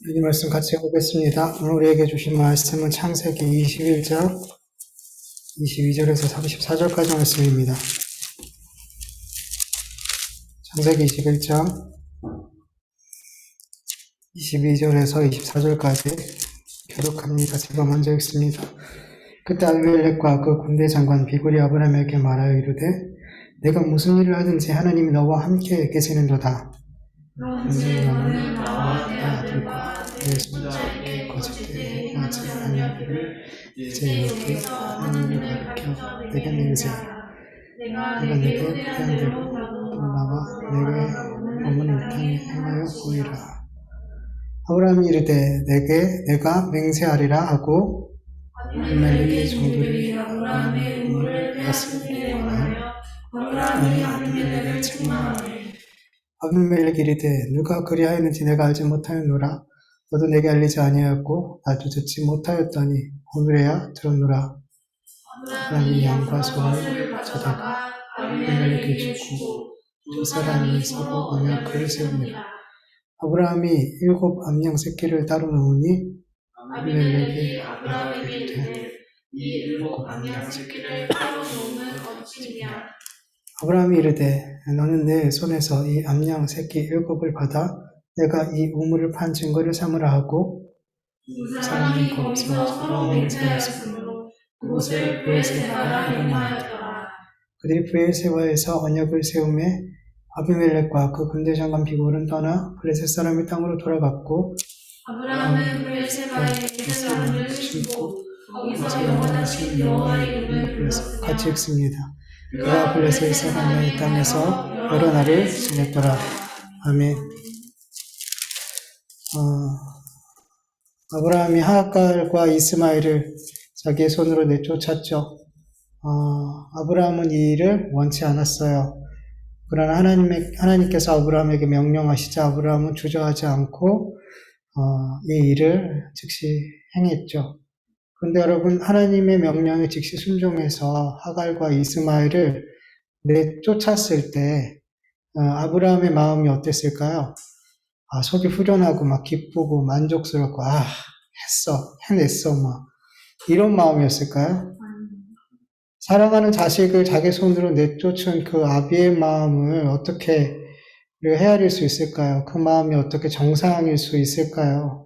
이 말씀 같이 보겠습니다. 오늘 우리에게 주신 말씀은 창세기 21장 22절에서 34절까지 말씀입니다. 창세기 21장 22절에서 24절까지 교독합니다. 제가 먼저 읽습니다. 그때 아비멜렉과 그 군대 장관 비굴이 아브라함에게 말하여 이르되 내가 무슨 일을 하든지 하나님이 너와 함께 계시는도다. 그런즉 너는 나와 내 아들과 내 손자에게 거짓되게 하지 아니하기를 이제 여기 하나님을 가르쳐 내게 맹세하라. 내가 내게 대한 대로 또 나와 내게 머무는 이 땅에 행하여 보이라. 아브라함이 이르되 내가 맹세하리라 하고 아비멜렉의 종들이 아브라함의 우물을 빼앗음에 관하여 아브라함이 아비멜렉을 책망하되 아비멜렉이 이르되 누가 그리하였는지 내가 알지 못하였노라. 너도 내게 알리지 아니하였고 나도 듣지 못하였더니 오늘에야 들었노라. 아브라함이 양과 소를 가져다가 아비멜렉에게 주고 두 사람이 서로 언약궤를 세우니라. 아브라함이 7 암양 새끼를 따로 놓으니 아비멜렉이 아브라함에게 이르되 이 7 암양 새끼를 따로 놓으면 어찌냐. 아브라함이 이르되 너는 내 손에서 이 암양 새끼 7을 받아 내가 이 우물을 판 증거를 삼으라 하고 두 사람이 거기서 서로 맹세하였으므로 그곳에 브엘세바가 일어나였더라. 그들이 브엘세바에서 언약을 세우매 아비멜렉과 그 군대 장관 비골은 떠나 블레셋 사람의 땅으로 돌아갔고 아브라함은 브엘세바에 베들레헴을 심고 거기서 영원하신 여호와의 이름을 불렀습니다. 같이 읽습니다. 그가 블레셋 사람의 땅에서 여러 날을 지냈더라. 아멘. 아브라함이 하갈과 이스마엘을 자기의 손으로 내쫓았죠. 아브라함은 이 일을 원치 않았어요. 그러나 하나님께서 아브라함에게 명령하시자 아브라함은 주저하지 않고 이 일을 즉시 행했죠. 그런데 여러분, 하나님의 명령에 즉시 순종해서 하갈과 이스마엘을 내쫓았을 때 아브라함의 마음이 어땠을까요? 속이 후련하고 막 기쁘고 만족스럽고 해냈어 막 이런 마음이었을까요? 사랑하는 자식을 자기 손으로 내쫓은 그 아비의 마음을 어떻게 헤아릴 수 있을까요? 그 마음이 어떻게 정상일 수 있을까요?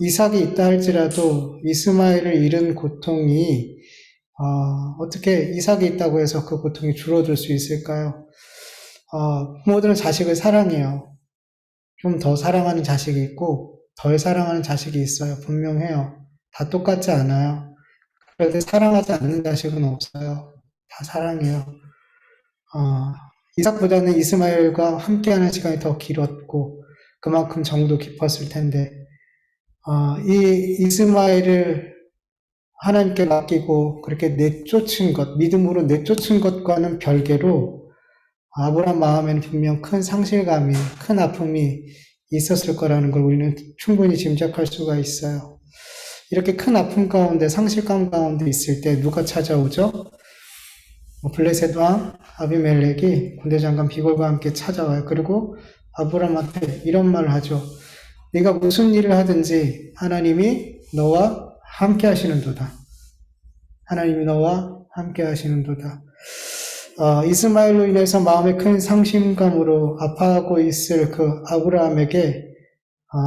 이삭이 있다 할지라도 이스마엘을 잃은 고통이 어떻게 이삭이 있다고 해서 그 고통이 줄어들 수 있을까요? 부모들은 자식을 사랑해요. 좀 더 사랑하는 자식이 있고 덜 사랑하는 자식이 있어요. 분명해요. 다 똑같지 않아요. 그런데 사랑하지 않는 자식은 없어요. 다 사랑해요. 이삭보다는 이스마엘과 함께하는 시간이 더 길었고 그만큼 정도 깊었을 텐데 이 이스마엘을 하나님께 맡기고 그렇게 내쫓은 것, 믿음으로 내쫓은 것과는 별개로 아브라함 마음에는 분명 큰 상실감이, 큰 아픔이 있었을 거라는 걸 우리는 충분히 짐작할 수가 있어요. 이렇게 큰 아픔 가운데, 상실감 가운데 있을 때 누가 찾아오죠? 블레셋 왕 아비멜렉이 군대 장관 비골과 함께 찾아와요. 그리고 아브라함한테 이런 말을 하죠. 네가 무슨 일을 하든지 하나님이 너와 함께 하시는도다. 하나님이 너와 함께 하시는도다. 이스마엘로 인해서 마음에 큰 상심감으로 아파하고 있을 그 아브라함에게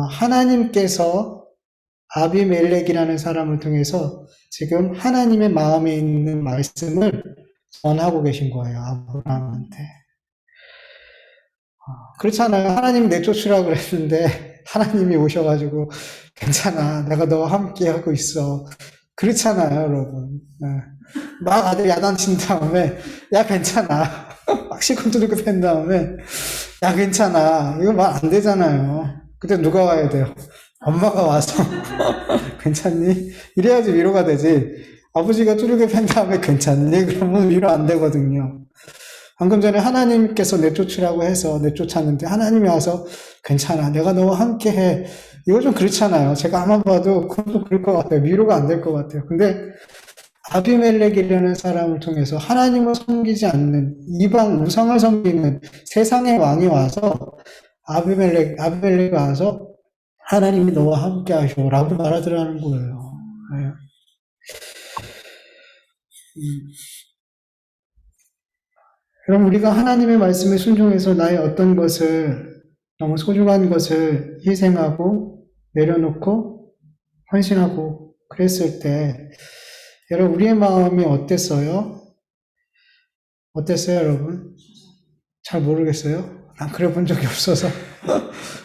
하나님께서 아비멜렉이라는 사람을 통해서 지금 하나님의 마음에 있는 말씀을 전하고 계신 거예요. 아브라함한테. 그렇잖아요. 하나님이 내쫓으라고 그랬는데 하나님이 오셔가지고 괜찮아. 내가 너와 함께 하고 있어. 그렇잖아요, 여러분. 막 아들 야단친 다음에 야 괜찮아. 막 시컨 두들겨 팬 다음에 야 괜찮아. 이거 말 안 되잖아요. 그때 누가 와야 돼요? 엄마가 와서 괜찮니? 이래야지 위로가 되지. 아버지가 두들겨 팬 다음에 괜찮니? 그러면 위로 안 되거든요. 방금 전에 하나님께서 내쫓으라고 해서 내쫓았는데 하나님이 와서 괜찮아. 내가 너와 함께 해. 이거 좀 그렇잖아요. 제가 아마 봐도 그것도 그럴 것 같아요. 위로가 안 될 것 같아요. 근데 아비멜렉이라는 사람을 통해서 하나님을 섬기지 않는 이방 우상을 섬기는 세상의 왕이 와서 아비멜렉이 와서 하나님이 너와 함께 하시오라고 말하더라는 거예요. 네. 여러분, 우리가 하나님의 말씀에 순종해서 나의 어떤 것을, 너무 소중한 것을 희생하고 내려놓고 헌신하고 그랬을 때, 여러분, 우리의 마음이 어땠어요? 어땠어요, 여러분? 잘 모르겠어요? 난 그래 본 적이 없어서.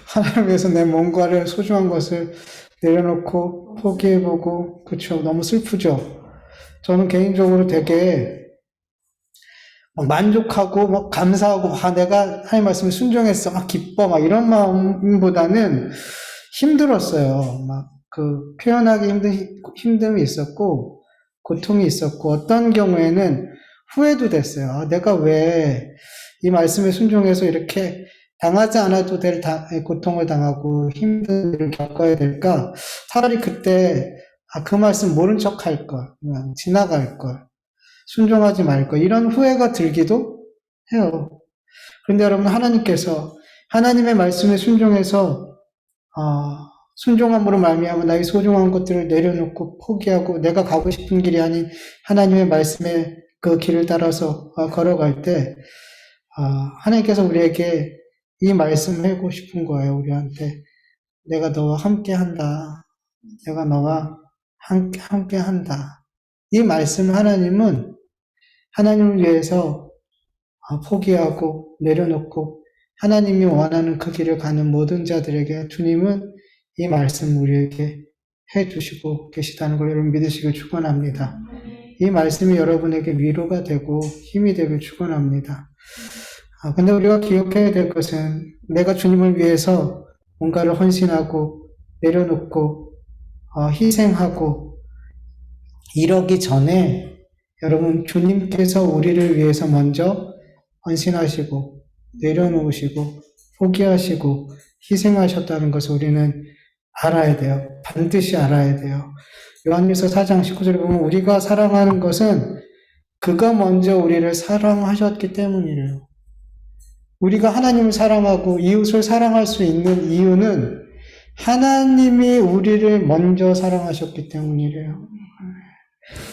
하나님 위해서 내 뭔가를, 소중한 것을 내려놓고 포기해보고, 그쵸? 너무 슬프죠? 저는 개인적으로 되게 막 만족하고 막 감사하고 내가 하나님 말씀에 순종했어 막 기뻐 막 이런 마음보다는 힘들었어요. 막 그 표현하기 힘듦이 있었고 고통이 있었고 어떤 경우에는 후회도 됐어요. 아, 내가 왜 이 말씀에 순종해서 이렇게 당하지 않아도 될 고통을 당하고 힘든 일을 겪어야 될까? 차라리 그때 그 말씀 모른 척 할 걸, 그냥 지나갈 걸. 순종하지 말 거. 이런 후회가 들기도 해요. 그런데 여러분, 하나님께서 하나님의 말씀에 순종해서 순종함으로 말미암아 나의 소중한 것들을 내려놓고 포기하고 내가 가고 싶은 길이 아닌 하나님의 말씀의 그 길을 따라서 걸어갈 때 하나님께서 우리에게 이 말씀을 하고 싶은 거예요. 우리한테 내가 너와 함께 한다. 내가 너와 함께 한다. 이 말씀 하나님은 하나님을 위해서 포기하고 내려놓고 하나님이 원하는 그 길을 가는 모든 자들에게 주님은 이 말씀 우리에게 해주시고 계시다는 걸 여러분 믿으시길 축원합니다. 이 말씀이 여러분에게 위로가 되고 힘이 되길 축원합니다. 근데 우리가 기억해야 될 것은 내가 주님을 위해서 뭔가를 헌신하고 내려놓고 희생하고 이러기 전에 여러분, 주님께서 우리를 위해서 먼저 헌신하시고 내려놓으시고 포기하시고 희생하셨다는 것을 우리는 알아야 돼요. 반드시 알아야 돼요. 요한일서 4장 19절에 보면 우리가 사랑하는 것은 그가 먼저 우리를 사랑하셨기 때문이래요. 우리가 하나님을 사랑하고 이웃을 사랑할 수 있는 이유는 하나님이 우리를 먼저 사랑하셨기 때문이래요.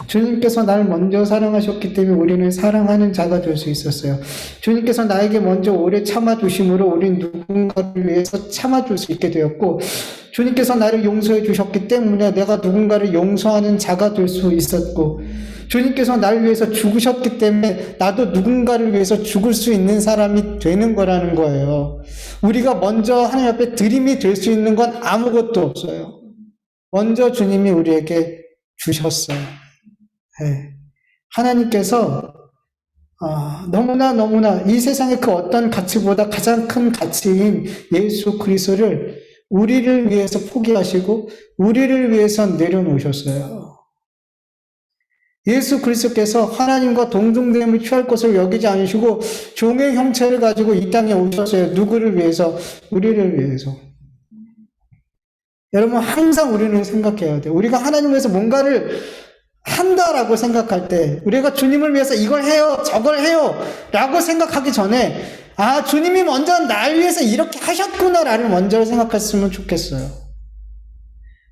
주님께서 나를 먼저 사랑하셨기 때문에 우리는 사랑하는 자가 될 수 있었어요. 주님께서 나에게 먼저 오래 참아주심으로 우리는 누군가를 위해서 참아줄 수 있게 되었고, 주님께서 나를 용서해 주셨기 때문에 내가 누군가를 용서하는 자가 될 수 있었고, 주님께서 나를 위해서 죽으셨기 때문에 나도 누군가를 위해서 죽을 수 있는 사람이 되는 거라는 거예요. 우리가 먼저 하나님 앞에 드림이 될 수 있는 건 아무것도 없어요. 먼저 주님이 우리에게 주셨어요. 네. 하나님께서 너무나 이 세상의 그 어떤 가치보다 가장 큰 가치인 예수 그리스도를 우리를 위해서 포기하시고 우리를 위해서 내려놓으셨어요. 예수 그리스도께서 하나님과 동등됨을 취할 것을 여기지 않으시고 종의 형체를 가지고 이 땅에 오셨어요. 누구를 위해서? 우리를 위해서. 여러분, 항상 우리는 생각해야 돼요. 우리가 하나님을 위해서 뭔가를 한다라고 생각할 때, 우리가 주님을 위해서 이걸 해요, 저걸 해요, 라고 생각하기 전에, 주님이 먼저 날 위해서 이렇게 하셨구나라를 먼저 생각했으면 좋겠어요.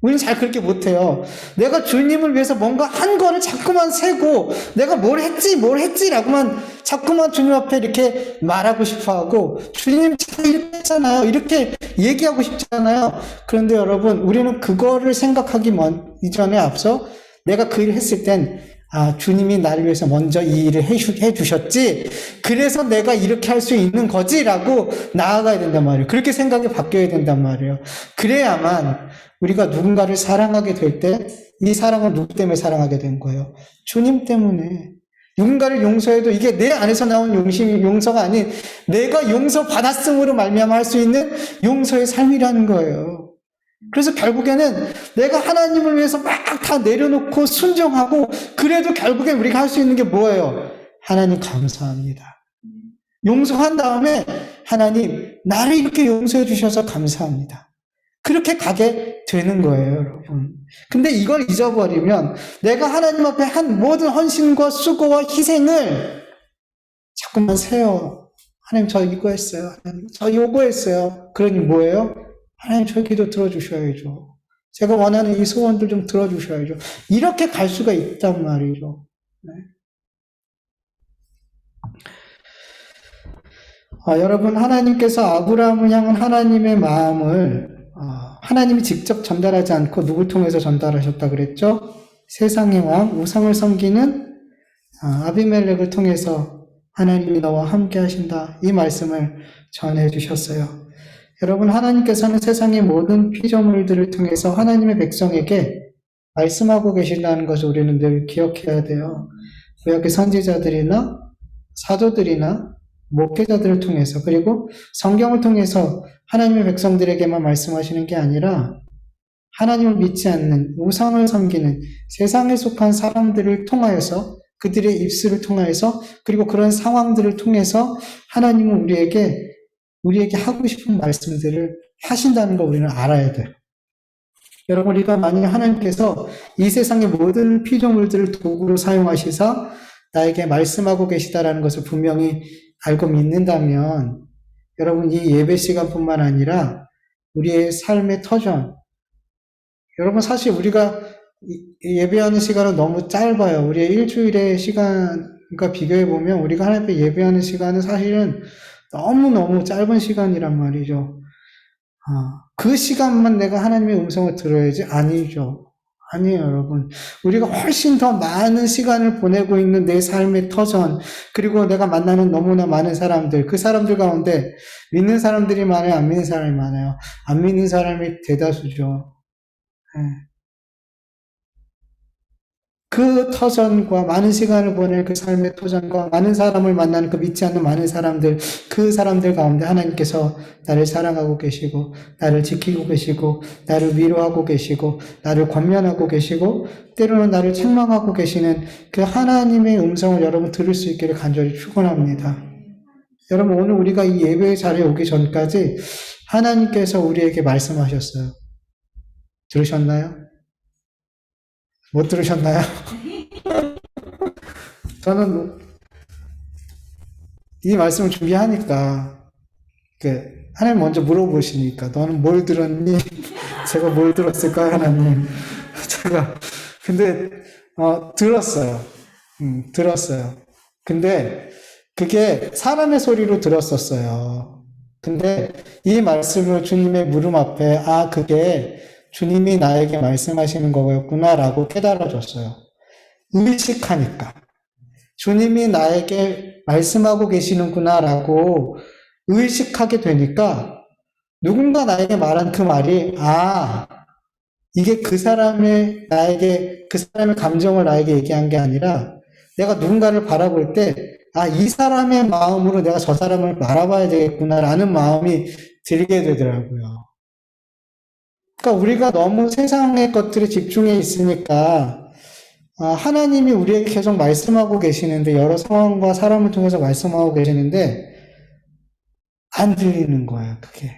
우리는 잘 그렇게 못해요. 내가 주님을 위해서 뭔가 한 거를 자꾸만 세고, 내가 뭘 했지라고만 자꾸만 주님 앞에 이렇게 말하고 싶어 하고, 주님 잘 이렇게 했잖아요. 이렇게 얘기하고 싶잖아요. 그런데 여러분, 우리는 그거를 생각하기 이전에 앞서, 내가 그 일을 했을 땐, 주님이 나를 위해서 먼저 이 일을 해주셨지, 그래서 내가 이렇게 할 수 있는 거지, 라고 나아가야 된단 말이에요. 그렇게 생각이 바뀌어야 된단 말이에요. 그래야만 우리가 누군가를 사랑하게 될 때, 이 사랑은 누구 때문에 사랑하게 된 거예요? 주님 때문에. 누군가를 용서해도 이게 내 안에서 나온 용서가 아닌, 내가 용서받았음으로 말미암아 할 수 있는 용서의 삶이라는 거예요. 그래서 결국에는 내가 하나님을 위해서 막 다 내려놓고 순종하고 그래도 결국엔 우리가 할 수 있는 게 뭐예요? 하나님 감사합니다. 용서한 다음에 하나님 나를 이렇게 용서해 주셔서 감사합니다. 그렇게 가게 되는 거예요, 여러분. 근데 이걸 잊어버리면 내가 하나님 앞에 한 모든 헌신과 수고와 희생을 자꾸만 세요. 하나님 저 이거 했어요. 하나님 저 요거 했어요. 그러니 뭐예요? 하나님 저 기도 들어주셔야죠. 제가 원하는 이 소원들 좀 들어주셔야죠. 이렇게 갈 수가 있단 말이죠. 네. 여러분, 하나님께서 아브라함을 향한 하나님의 마음을 하나님이 직접 전달하지 않고 누굴 통해서 전달하셨다 그랬죠? 세상의 왕, 우상을 섬기는 아비멜렉을 통해서 하나님이 너와 함께 하신다. 이 말씀을 전해 주셨어요. 여러분, 하나님께서는 세상의 모든 피조물들을 통해서 하나님의 백성에게 말씀하고 계신다는 것을 우리는 늘 기억해야 돼요. 구약의 선지자들이나 사도들이나 목회자들을 통해서, 그리고 성경을 통해서 하나님의 백성들에게만 말씀하시는 게 아니라 하나님을 믿지 않는, 우상을 섬기는 세상에 속한 사람들을 통하여서, 그들의 입술을 통하여서, 그리고 그런 상황들을 통해서 하나님은 우리에게 하고 싶은 말씀들을 하신다는 걸 우리는 알아야 돼요. 여러분, 우리가 만약 하나님께서 이 세상의 모든 피조물들을 도구로 사용하시사 나에게 말씀하고 계시다라는 것을 분명히 알고 믿는다면, 여러분, 이 예배 시간뿐만 아니라 우리의 삶의 터전, 여러분, 사실 우리가 예배하는 시간은 너무 짧아요. 우리의 일주일의 시간과 비교해보면 우리가 하나님 앞에 예배하는 시간은 사실은 너무너무 짧은 시간이란 말이죠. 그 시간만 내가 하나님의 음성을 들어야지? 아니죠. 아니에요, 여러분. 우리가 훨씬 더 많은 시간을 보내고 있는 내 삶의 터전, 그리고 내가 만나는 너무나 많은 사람들, 그 사람들 가운데 믿는 사람들이 많아요? 안 믿는 사람이 많아요? 안 믿는 사람이 대다수죠. 그 터전과 많은 시간을 보낼 그 삶의 터전과 많은 사람을 만나는 그 믿지 않는 많은 사람들, 그 사람들 가운데 하나님께서 나를 사랑하고 계시고, 나를 지키고 계시고, 나를 위로하고 계시고, 나를 권면하고 계시고, 때로는 나를 책망하고 계시는 그 하나님의 음성을 여러분 들을 수 있기를 간절히 축원합니다. 여러분, 오늘 우리가 이 예배 자리에 오기 전까지 하나님께서 우리에게 말씀하셨어요. 들으셨나요? 못 들으셨나요? 저는 이 말씀을 준비하니까 하나님 먼저 물어보시니까 너는 뭘 들었니? 제가 뭘 들었을까요, 하나님? 근데 들었어요. 들었어요. 근데 그게 사람의 소리로 들었었어요. 근데 이 말씀을 주님의 무릎 앞에 그게 주님이 나에게 말씀하시는 거였구나라고 깨달아졌어요. 의식하니까. 주님이 나에게 말씀하고 계시는구나라고 의식하게 되니까 누군가 나에게 말한 그 말이 이게 그 사람의 감정을 나에게 얘기한 게 아니라 내가 누군가를 바라볼 때 이 사람의 마음으로 내가 저 사람을 바라봐야 되겠구나라는 마음이 들게 되더라고요. 그러니까 우리가 너무 세상의 것들에 집중해 있으니까 하나님이 우리에게 계속 말씀하고 계시는데, 여러 상황과 사람을 통해서 말씀하고 계시는데 안 들리는 거예요. 그게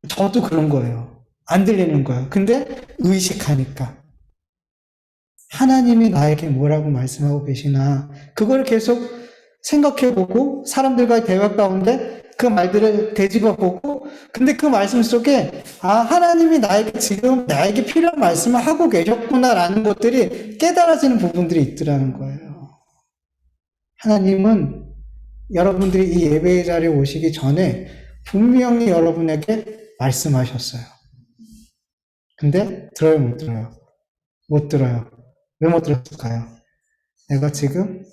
저도 그런 거예요. 안 들리는 거예요. 근데 의식하니까 하나님이 나에게 뭐라고 말씀하고 계시나 그걸 계속 생각해보고 사람들과의 대화 가운데 그 말들을 되짚어보고, 근데 그 말씀 속에 하나님이 지금 나에게 필요한 말씀을 하고 계셨구나라는 것들이 깨달아지는 부분들이 있더라는 거예요. 하나님은 여러분들이 이 예배의 자리에 오시기 전에 분명히 여러분에게 말씀하셨어요. 근데 들어요, 못 들어요? 못 들어요. 왜 못 들었을까요? 내가 지금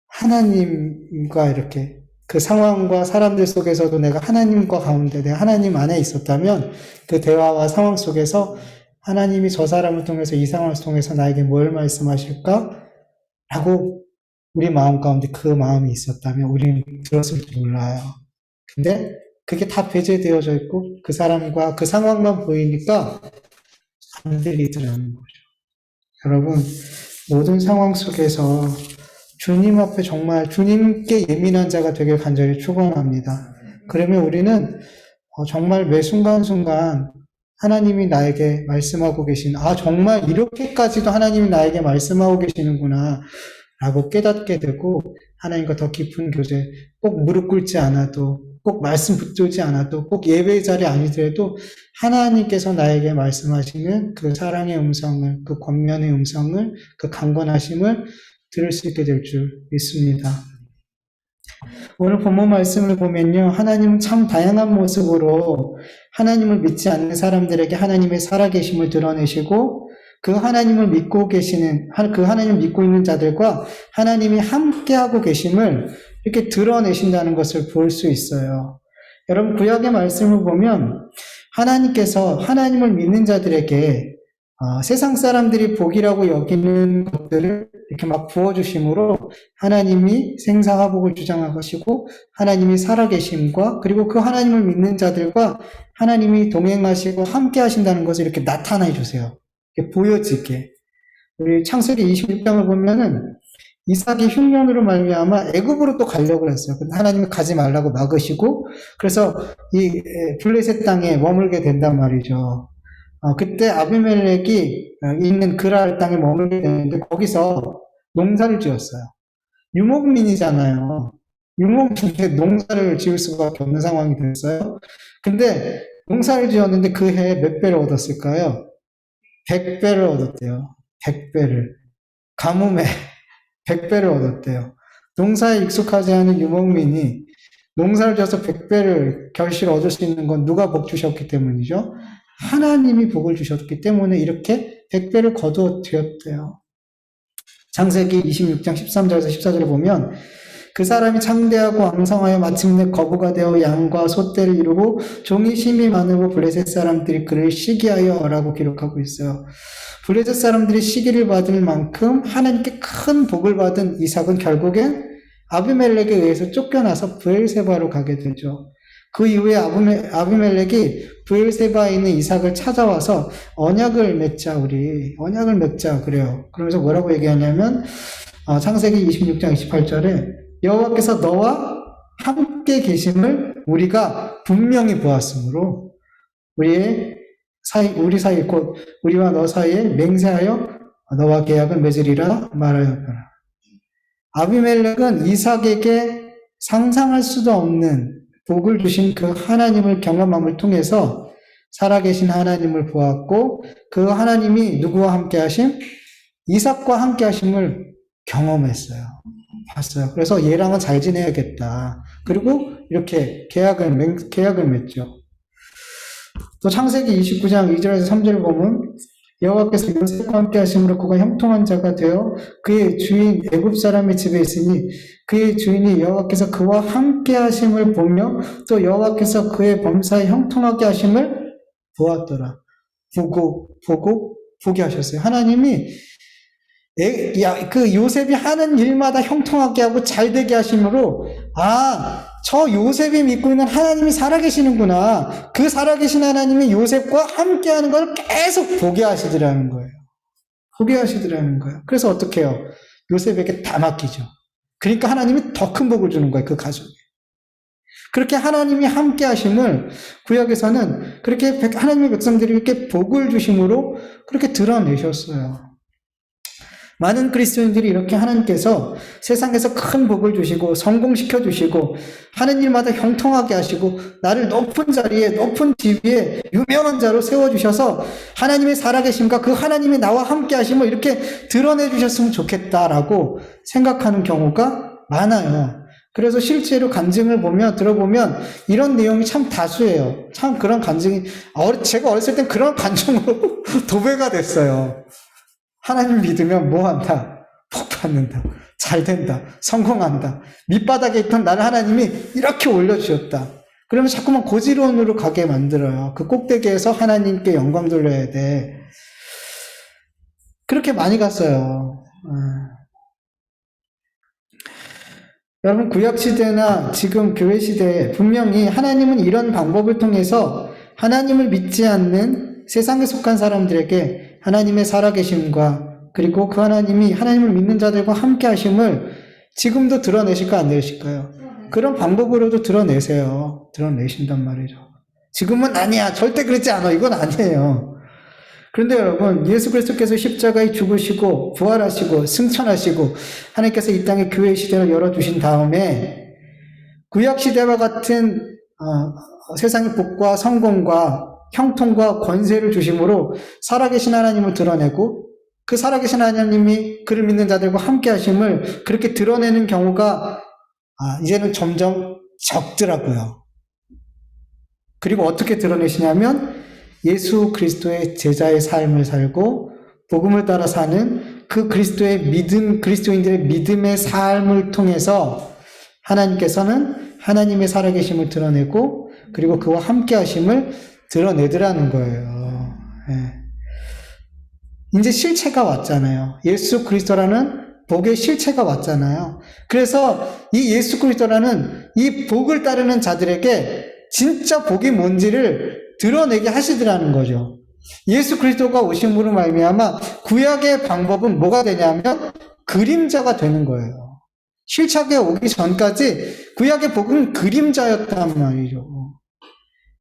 하나님과 이렇게 그 상황과 사람들 속에서도 내가 하나님과 가운데 내가 하나님 안에 있었다면 그 대화와 상황 속에서 하나님이 저 사람을 통해서 이 상황을 통해서 나에게 뭘 말씀하실까? 라고 우리 마음 가운데 그 마음이 있었다면 우리는 들었을지 몰라요. 근데 그게 다 배제되어져 있고 그 사람과 그 상황만 보이니까 안 들리더라는 거죠. 여러분, 모든 상황 속에서 주님 앞에 정말 주님께 예민한 자가 되길 간절히 축원합니다. 그러면 우리는 정말 매 순간순간 하나님이 나에게 말씀하고 계신, 정말 이렇게까지도 하나님이 나에게 말씀하고 계시는구나 라고 깨닫게 되고, 하나님과 더 깊은 교제, 꼭 무릎 꿇지 않아도, 꼭 말씀 붙들지 않아도, 꼭 예배의 자리에 아니더라도 하나님께서 나에게 말씀하시는 그 사랑의 음성을, 그 권면의 음성을, 그 강권하심을 들을 수 있게 될 줄 믿습니다. 오늘 본문 말씀을 보면요, 하나님은 참 다양한 모습으로 하나님을 믿지 않는 사람들에게 하나님의 살아계심을 드러내시고, 그 하나님을 믿고 계시는, 그 하나님을 믿고 있는 자들과 하나님이 함께하고 계심을 이렇게 드러내신다는 것을 볼 수 있어요. 여러분, 구약의 말씀을 보면 하나님께서 하나님을 믿는 자들에게 세상 사람들이 복이라고 여기는 것들을 이렇게 막 부어주심으로 하나님이 생사화복을 주장하시고 하나님이 살아계심과 그리고 그 하나님을 믿는 자들과 하나님이 동행하시고 함께 하신다는 것을 이렇게 나타내 주세요. 이렇게 보여지게. 우리 창세기 26장을 보면은 이삭이 흉년으로 말미암아 애굽으로 또 가려고 했어요. 근데 하나님이 가지 말라고 막으시고 그래서 이 블레셋 땅에 머물게 된단 말이죠. 그때 아비멜렉이 있는 그랄 땅에 머물게 되는데 거기서 농사를 지었어요. 유목민이잖아요. 유목민인데 농사를 지을 수밖에 없는 상황이 됐어요. 근데 농사를 지었는데 그 해에 몇 배를 얻었을까요? 100배를 얻었대요. 100배를. 가뭄에 100배를 얻었대요. 농사에 익숙하지 않은 유목민이 농사를 지어서 100배를 결실 얻을 수 있는 건 누가 복 주셨기 때문이죠? 하나님이 복을 주셨기 때문에 이렇게 100배를 거두어 드렸대요. 창세기 26장 13절에서 14절을 보면 그 사람이 창대하고 왕성하여 마침내 거부가 되어 양과 소떼를 이루고 종이 심이 많으고 블레셋 사람들이 그를 시기하여 라고 기록하고 있어요. 블레셋 사람들이 시기를 받을 만큼 하나님께 큰 복을 받은 이삭은 결국엔 아비멜렉에 의해서 쫓겨나서 브엘세바로 가게 되죠. 그 이후에 아비멜렉이 브엘세바에 있는 이삭을 찾아와서 언약을 맺자 그래요. 그러면서 뭐라고 얘기하냐면 창세기 26장 28절에 여호와께서 너와 함께 계심을 우리가 분명히 보았으므로 우리 사이 곧 우리와 너 사이에 맹세하여 너와 계약을 맺으리라 말하였더라. 아비멜렉은 이삭에게 상상할 수도 없는 복을 주신 그 하나님을 경험함을 통해서 살아계신 하나님을 보았고 그 하나님이 누구와 함께 하심? 이삭과 함께 하심을 경험했어요. 봤어요. 그래서 얘랑은 잘 지내야겠다. 그리고 이렇게 계약을 맺죠. 또 창세기 29장 2절에서 3절을 보면 여호와께서 요셉과 함께 하심으로 그가 형통한 자가 되어 그의 주인 애굽 사람의 집에 있으니 그의 주인이 여호와께서 그와 함께 하심을 보며 또 여호와께서 그의 범사에 형통하게 하심을 보았더라. 보게 하셨어요. 하나님이 그 요셉이 하는 일마다 형통하게 하고 잘 되게 하심으로 저 요셉이 믿고 있는 하나님이 살아계시는구나. 그 살아계신 하나님이 요셉과 함께하는 걸 계속 보게 하시더라는 거예요. 보게 하시더라는 거예요. 그래서 어떻게 해요? 요셉에게 다 맡기죠. 그러니까 하나님이 더 큰 복을 주는 거예요. 그 가족에. 그렇게 하나님이 함께 하심을 구약에서는 그렇게 하나님의 백성들이 이렇게 복을 주심으로 그렇게 드러내셨어요. 많은 그리스도인들이 이렇게 하나님께서 세상에서 큰 복을 주시고 성공시켜 주시고 하는 일마다 형통하게 하시고 나를 높은 자리에 높은 지위에 유명한 자로 세워주셔서 하나님의 살아계심과 그 하나님이 나와 함께 하심을 이렇게 드러내 주셨으면 좋겠다라고 생각하는 경우가 많아요. 그래서 실제로 간증을 들어보면 이런 내용이 참 다수예요. 참 그런 간증이 제가 어렸을 땐 그런 간증으로 도배가 됐어요. 하나님 믿으면 뭐 한다? 복 받는다. 잘 된다. 성공한다. 밑바닥에 있던 나를 하나님이 이렇게 올려주셨다. 그러면 자꾸만 고지론으로 가게 만들어요. 그 꼭대기에서 하나님께 영광 돌려야 돼. 그렇게 많이 갔어요. 여러분 구약시대나 지금 교회시대에 분명히 하나님은 이런 방법을 통해서 하나님을 믿지 않는 세상에 속한 사람들에게 하나님의 살아계심과 그리고 그 하나님이 하나님을 믿는 자들과 함께 하심을 지금도 드러내실까 안 내실까요? 그런 방법으로도 드러내신단 말이죠. 지금은 아니야. 절대 그렇지 않아. 이건 아니에요. 그런데 여러분, 예수 그리스도께서 십자가에 죽으시고 부활하시고 승천하시고 하나님께서 이 땅에 교회 시대를 열어주신 다음에 구약 시대와 같은 세상의 복과 성공과 형통과 권세를 주심으로 살아계신 하나님을 드러내고 그 살아계신 하나님이 그를 믿는 자들과 함께 하심을 그렇게 드러내는 경우가 이제는 점점 적더라고요. 그리고 어떻게 드러내시냐면 예수 그리스도의 제자의 삶을 살고 복음을 따라 사는 그 그리스도인들의 믿음의 삶을 통해서 하나님께서는 하나님의 살아계심을 드러내고 그리고 그와 함께 하심을 드러내더라는 거예요. 이제 실체가 왔잖아요. 예수 그리스도라는 복의 실체가 왔잖아요. 그래서 이 예수 그리스도라는 이 복을 따르는 자들에게 진짜 복이 뭔지를 드러내게 하시더라는 거죠. 예수 그리스도가 오심으로 말미암아 구약의 방법은 뭐가 되냐면 그림자가 되는 거예요. 실체가 오기 전까지 구약의 복은 그림자였단 말이죠.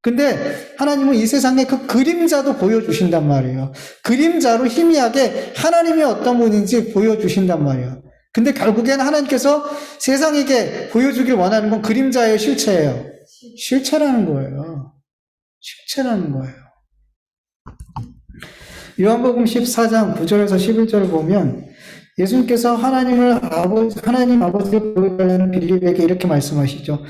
근데 하나님은 이 세상에 그 그림자도 보여주신단 말이에요. 그림자로 희미하게 하나님이 어떤 분인지 보여주신단 말이에요. 근데 결국엔 하나님께서 세상에게 보여주길 원하는 건 그림자의 실체예요. 실체라는 거예요. 실체라는 거예요. 요한복음 14장 9절에서 11절을 보면 예수님께서 하나님 아버지를 보여달라는 빌립에게 이렇게 말씀하시죠.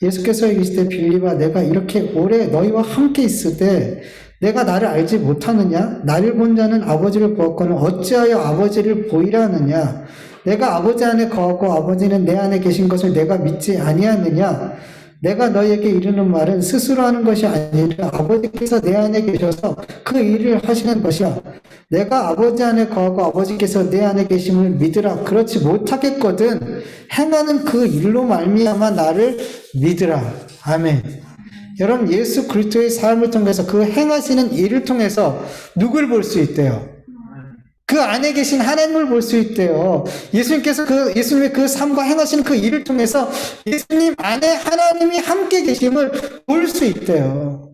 예수께서 이르시되 빌립아 내가 이렇게 오래 너희와 함께 있을 때 내가 나를 알지 못하느냐? 나를 본 자는 아버지를 보았거늘 어찌하여 아버지를 보이라 하느냐? 내가 아버지 안에 거하고 아버지는 내 안에 계신 것을 내가 믿지 아니하느냐? 내가 너희에게 이르는 말은 스스로 하는 것이 아니라 아버지께서 내 안에 계셔서 그 일을 하시는 것이야. 내가 아버지 안에 거하고 아버지께서 내 안에 계심을 믿으라. 그렇지 못하겠거든 행하는 그 일로 말미암아 나를 믿으라. 아멘. 여러분, 예수 그리스도의 삶을 통해서 그 행하시는 일을 통해서 누굴 볼 수 있대요? 그 안에 계신 하나님을 볼 수 있대요. 예수님의 그 삶과 행하시는 그 일을 통해서 예수님 안에 하나님이 함께 계심을 볼 수 있대요.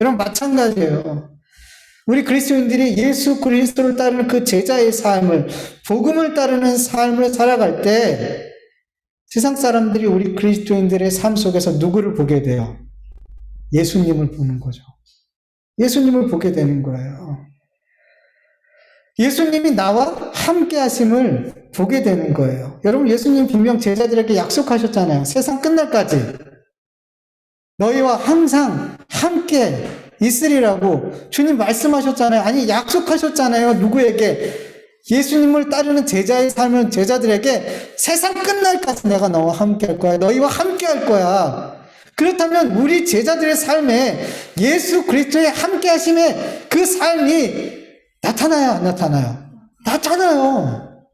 여러분, 마찬가지예요. 우리 그리스도인들이 예수 그리스도를 따르는 그 제자의 삶을, 복음을 따르는 삶을 살아갈 때 세상 사람들이 우리 그리스도인들의 삶 속에서 누구를 보게 돼요? 예수님을 보는 거죠. 예수님을 보게 되는 거예요. 예수님이 나와 함께 하심을 보게 되는 거예요. 여러분, 예수님 분명 제자들에게 약속하셨잖아요. 세상 끝날까지 너희와 항상 함께 있으리라고 주님 말씀하셨잖아요. 아니, 약속하셨잖아요. 누구에게? 예수님을 따르는 제자의 삶은 제자들에게 세상 끝날까지 내가 너와 함께 할 거야. 너희와 함께 할 거야. 그렇다면 우리 제자들의 삶에 예수 그리스도의 함께 하심의 그 삶이 나타나요, 안 나타나요? 나타나요.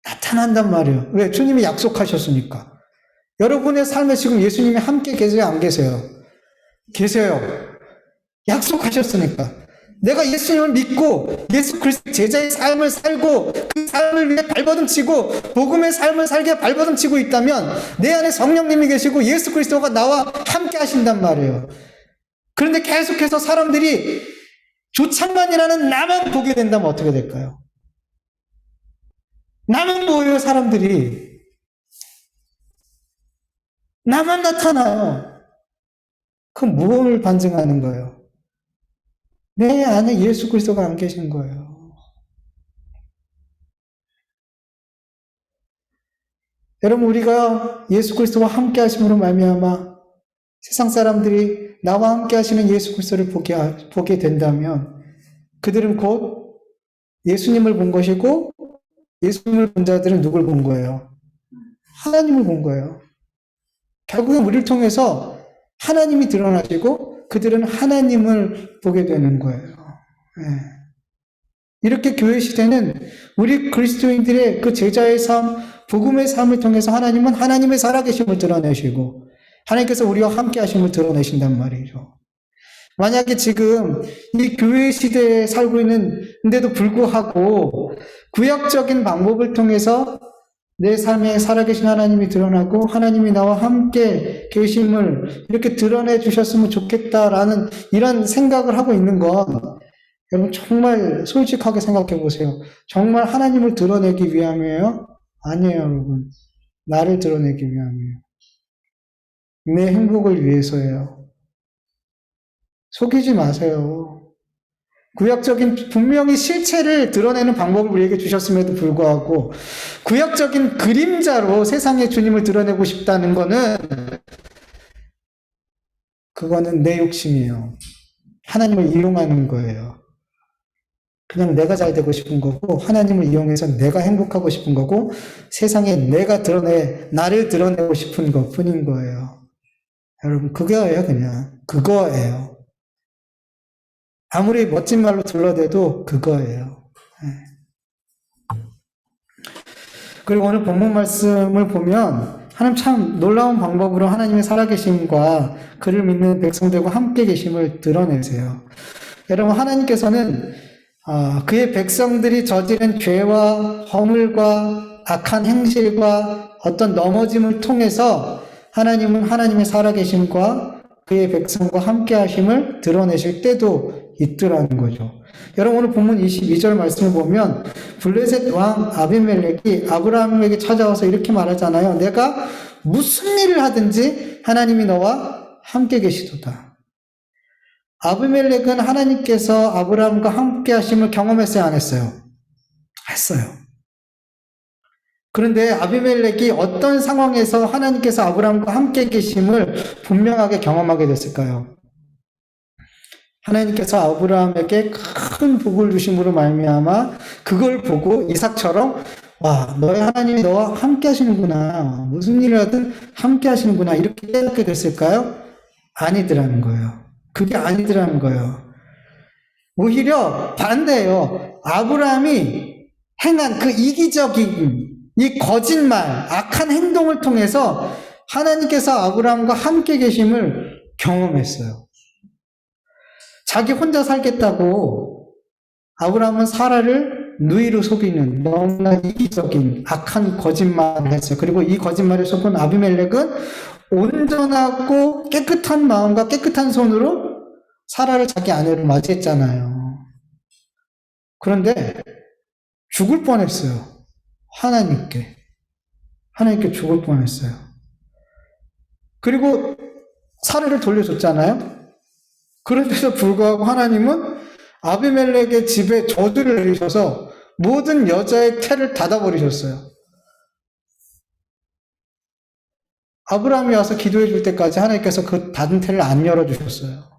나타난단 말이에요. 왜? 주님이 약속하셨으니까. 여러분의 삶에 지금 예수님이 함께 계세요, 안 계세요? 계세요. 약속하셨으니까. 내가 예수님을 믿고 예수 그리스도 제자의 삶을 살고 그 삶을 위해 발버둥치고 복음의 삶을 살게 발버둥치고 있다면 내 안에 성령님이 계시고 예수 그리스도가 나와 함께 하신단 말이에요. 그런데 계속해서 사람들이 조창만이라는 나만 보게 된다면 어떻게 될까요? 나만 보여요, 사람들이. 나만 나타나요. 그럼 무엇을 반증하는 거예요? 내 안에 예수 그리스도가 안 계신 거예요. 여러분, 우리가 예수 그리스도와 함께 하심으로 말미암아 세상 사람들이 나와 함께 하시는 예수 그리스도를 보게 된다면 그들은 곧 예수님을 본 것이고 예수님을 본 자들은 누굴 본 거예요? 하나님을 본 거예요. 결국엔 우리를 통해서 하나님이 드러나시고 그들은 하나님을 보게 되는 거예요. 이렇게 교회 시대는 우리 그리스도인들의 그 제자의 삶, 복음의 삶을 통해서 하나님은 하나님의 살아계심을 드러내시고 하나님께서 우리와 함께 하심을 드러내신단 말이죠. 만약에 지금 이 교회 시대에 살고 있는데도 불구하고 구약적인 방법을 통해서 내 삶에 살아계신 하나님이 드러나고 하나님이 나와 함께 계심을 이렇게 드러내 주셨으면 좋겠다라는 이런 생각을 하고 있는 건 여러분 정말 솔직하게 생각해 보세요. 정말 하나님을 드러내기 위함이에요? 아니에요, 여러분. 나를 드러내기 위함이에요. 내 행복을 위해서예요. 속이지 마세요. 구약적인 분명히 실체를 드러내는 방법을 우리에게 주셨음에도 불구하고 구약적인 그림자로 세상의 주님을 드러내고 싶다는 그거는 내 욕심이에요. 하나님을 이용하는 거예요. 그냥 내가 잘 되고 싶은 거고 하나님을 이용해서 내가 행복하고 싶은 거고 세상에 나를 드러내고 싶은 것뿐인 거예요. 여러분 그거예요. 그냥 그거예요. 아무리 멋진 말로 둘러대도 그거예요. 그리고 오늘 본문 말씀을 보면 하나님 참 놀라운 방법으로 하나님의 살아계심과 그를 믿는 백성들과 함께 계심을 드러내세요. 여러분 하나님께서는 그의 백성들이 저지른 죄와 허물과 악한 행실과 어떤 넘어짐을 통해서 하나님은 하나님의 살아계심과 그의 백성과 함께 하심을 드러내실 때도 있더라는 거죠. 여러분 오늘 본문 22절 말씀을 보면 블레셋 왕 아비멜렉이 아브라함에게 찾아와서 이렇게 말하잖아요. 내가 무슨 일을 하든지 하나님이 너와 함께 계시도다. 아비멜렉은 하나님께서 아브라함과 함께 하심을 경험했어요, 안 했어요? 했어요. 그런데 아비멜렉이 어떤 상황에서 하나님께서 아브라함과 함께 계심을 분명하게 경험하게 됐을까요? 하나님께서 아브라함에게 큰 복을 주심으로 말미암아 그걸 보고 이삭처럼 와, 너의 하나님이 너와 함께 하시는구나. 무슨 일을 하든 함께 하시는구나. 이렇게 깨닫게 됐을까요? 아니더라는 거예요. 그게 아니더라는 거예요. 오히려 반대예요. 아브라함이 행한 그 이기적인 이 거짓말, 악한 행동을 통해서 하나님께서 아브라함과 함께 계심을 경험했어요. 자기 혼자 살겠다고 아브라함은 사라를 누이로 속이는 너무나 이기적인 악한 거짓말을 했어요. 그리고 이 거짓말을 속은 아비멜렉은 온전하고 깨끗한 마음과 깨끗한 손으로 사라를 자기 아내로 맞이했잖아요. 그런데 죽을 뻔했어요. 하나님께 죽을 뻔했어요. 그리고 사라를 돌려줬잖아요. 그런데도 불구하고 하나님은 아비멜렉의 집에 저주를 내리셔서 모든 여자의 태를 닫아버리셨어요. 아브라함이 와서 기도해 줄 때까지 하나님께서 그 닫은 태를 안 열어주셨어요.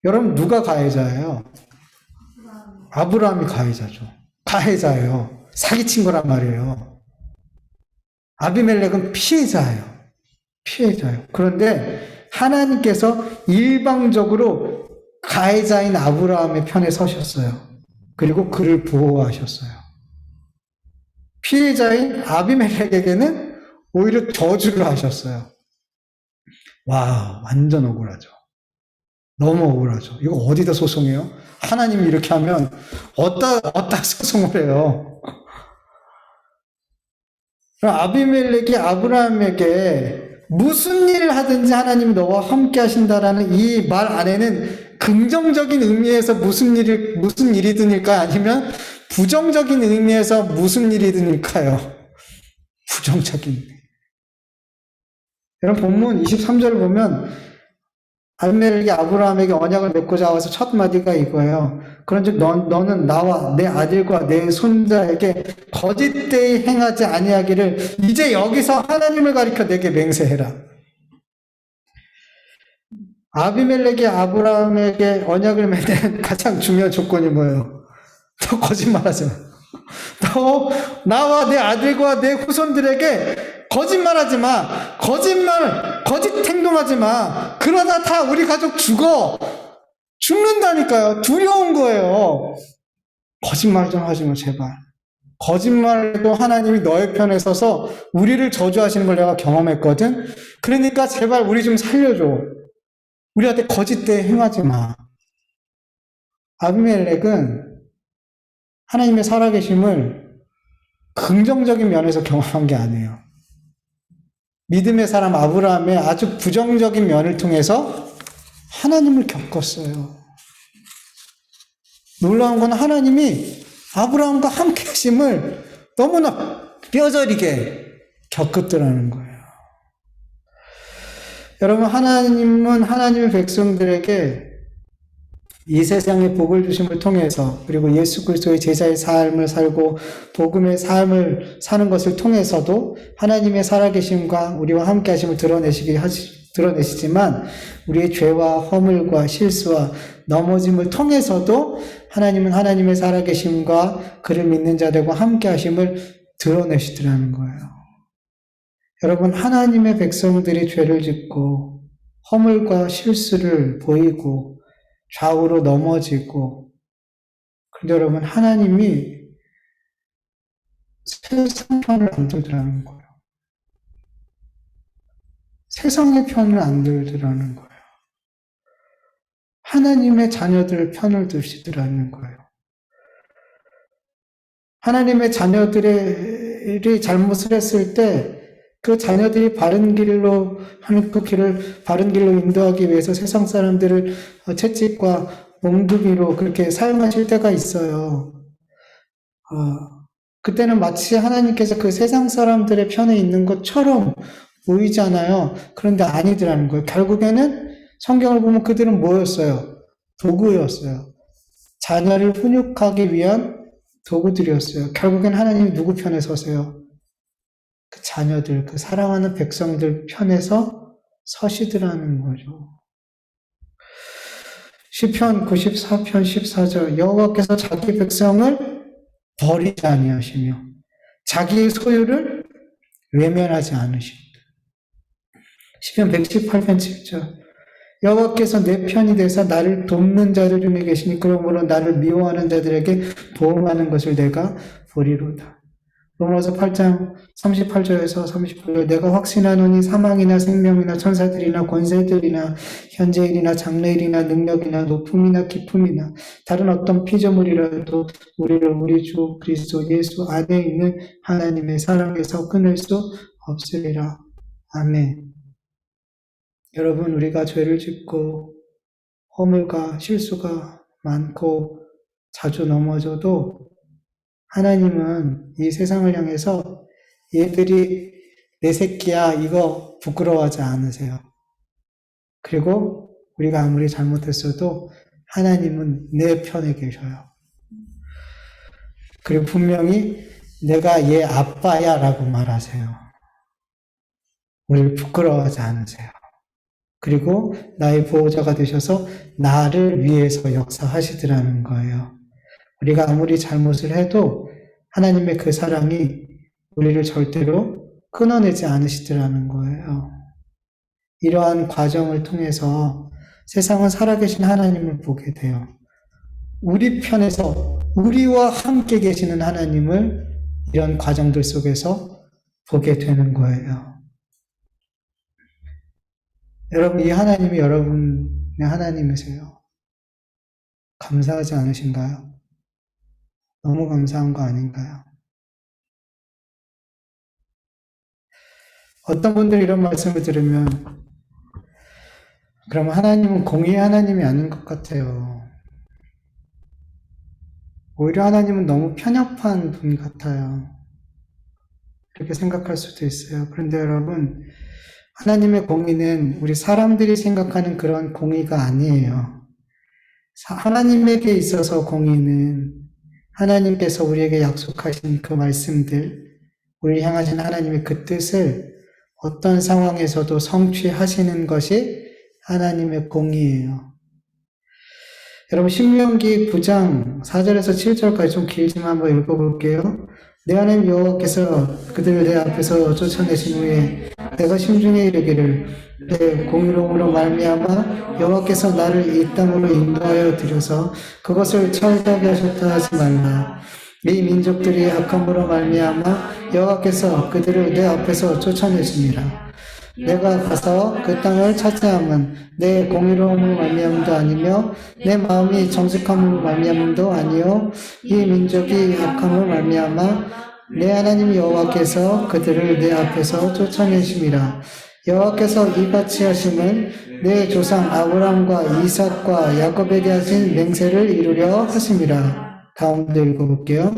여러분 누가 가해자예요? 아브라함이 가해자죠. 가해자예요. 사기친 거란 말이에요. 아비멜렉은 피해자예요. 그런데 하나님께서 일방적으로 가해자인 아브라함의 편에 서셨어요. 그리고 그를 보호하셨어요. 피해자인 아비멜렉에게는 오히려 저주를 하셨어요. 와, 완전 억울하죠. 너무 억울하죠. 이거 어디다 소송해요? 하나님이 이렇게 하면 어디다 소송을 해요? 아비멜렉이 아브라함에게 무슨 일을 하든지 하나님이 너와 함께 하신다라는 이 말 안에는 긍정적인 의미에서 무슨 일이든일까요? 아니면 부정적인 의미에서 무슨 일이든일까요? 부정적인. 여러분 본문 23절을 보면 아비멜렉이 아브라함에게 언약을 맺고자 와서 첫 마디가 이거예요. 그런즉 너는 나와 내 아들과 내 손자에게 거짓되이 행하지 아니하기를 이제 여기서 하나님을 가리켜 내게 맹세해라. 아비멜렉이 아브라함에게 언약을 맺는 가장 중요한 조건이 뭐예요? 너 거짓말하지 마. 너 나와 내 아들과 내 후손들에게 거짓말하지 마. 거짓 행동하지 마. 그러다 다 우리 가족 죽는다니까요. 두려운 거예요. 거짓말 좀 하지 마, 제발. 거짓말도 하나님이 너의 편에 서서 우리를 저주하시는 걸 내가 경험했거든. 그러니까 제발 우리 좀 살려줘. 우리한테 거짓되이 행하지 마. 아비멜렉은 하나님의 살아계심을 긍정적인 면에서 경험한 게 아니에요. 믿음의 사람 아브라함의 아주 부정적인 면을 통해서 하나님을 겪었어요. 놀라운 건 하나님이 아브라함과 함께 하심을 너무나 뼈저리게 겪었더라는 거예요. 여러분, 하나님은 하나님의 백성들에게 이 세상의 복을 주심을 통해서, 그리고 예수 그리스도의 제자의 삶을 살고 복음의 삶을 사는 것을 통해서도 하나님의 살아계심과 우리와 함께 하심을 드러내시지만, 우리의 죄와 허물과 실수와 넘어짐을 통해서도 하나님은 하나님의 살아계심과 그를 믿는 자들과 함께 하심을 드러내시더라는 거예요. 여러분, 하나님의 백성들이 죄를 짓고 허물과 실수를 보이고 좌우로 넘어지고, 그런데 여러분, 하나님이 세상 편을 안 들더라는 거예요. 세상의 편을 안 들더라는 거예요. 하나님의 자녀들 편을 드시더라는 거예요. 하나님의 자녀들이 잘못을 했을 때 그 자녀들이 바른 길로 하는 그 길을 바른 길로 인도하기 위해서 세상 사람들을 채찍과 몽둥이로 그렇게 사용하실 때가 있어요. 그때는 마치 하나님께서 그 세상 사람들의 편에 있는 것처럼 보이잖아요. 그런데 아니더라는 거예요. 결국에는 성경을 보면 그들은 뭐였어요? 도구였어요. 자녀를 훈육하기 위한 도구들이었어요. 결국엔 하나님이 누구 편에 서세요? 그 자녀들, 그 사랑하는 백성들 편에서 서시더라는 거죠. 시편 94편 14절, 여호와께서 자기 백성을 버리지 아니하시며 자기의 소유를 외면하지 않으십니다. 시편 118편 7절, 여호와께서 내 편이 되사 나를 돕는 자들 중에 계시니 그러므로 나를 미워하는 자들에게 보응하는 것을 내가 보리로다. 로마서 8장 38절에서 38절, 내가 확신하노니 사망이나 생명이나 천사들이나 권세들이나 현재일이나 장래일이나 능력이나 높음이나 깊음이나 다른 어떤 피조물이라도 우리를 우리 주 그리스도 예수 안에 있는 하나님의 사랑에서 끊을 수 없으리라. 아멘. 여러분, 우리가 죄를 짓고 허물과 실수가 많고 자주 넘어져도 하나님은 이 세상을 향해서 얘들이 내 새끼야 이거 부끄러워하지 않으세요. 그리고 우리가 아무리 잘못했어도 하나님은 내 편에 계셔요. 그리고 분명히 내가 얘 아빠야 라고 말하세요. 우리를 부끄러워하지 않으세요. 그리고 나의 보호자가 되셔서 나를 위해서 역사하시더라는 거예요. 우리가 아무리 잘못을 해도 하나님의 그 사랑이 우리를 절대로 끊어내지 않으시더라는 거예요. 이러한 과정을 통해서 세상은 살아계신 하나님을 보게 돼요. 우리 편에서 우리와 함께 계시는 하나님을 이런 과정들 속에서 보게 되는 거예요. 여러분, 이 하나님이 여러분의 하나님이세요. 감사하지 않으신가요? 너무 감사한 거 아닌가요? 어떤 분들이 이런 말씀을 들으면 그럼 하나님은 공의의 하나님이 아닌 것 같아요. 오히려 하나님은 너무 편협한 분 같아요. 그렇게 생각할 수도 있어요. 그런데 여러분, 하나님의 공의는 우리 사람들이 생각하는 그런 공의가 아니에요. 하나님에게 있어서 공의는 하나님께서 우리에게 약속하신 그 말씀들, 우리를 향하신 하나님의 그 뜻을 어떤 상황에서도 성취하시는 것이 하나님의 공의예요. 여러분, 신명기 9장 4절에서 7절까지 좀 길지만 한번 읽어볼게요. 내 하나님 여호와께서 그들을 내 앞에서 쫓아내신 후에 내가 심중에 이르기를 내 공의로움으로 말미암아 여호와께서 나를 이 땅으로 인도하여 들여서 그것을 철저하게 하셨다 하지 말라. 이 민족들이 악함으로 말미암아 여호와께서 그들을 내 앞에서 쫓아내시니라. 내가 가서 그 땅을 차지함은 내 공의로움으로 말미암음도 아니며 내 마음이 정직함으로 말미암음도 아니요 이 민족이 악함으로 말미암아 내 하나님 여호와께서 그들을 내 앞에서 쫓아내심이라. 여호와께서 이같이 하심은 내 조상 아브라함과 이삭과 야곱에게 하신 맹세를 이루려 하심이라. 다음도 읽어볼게요.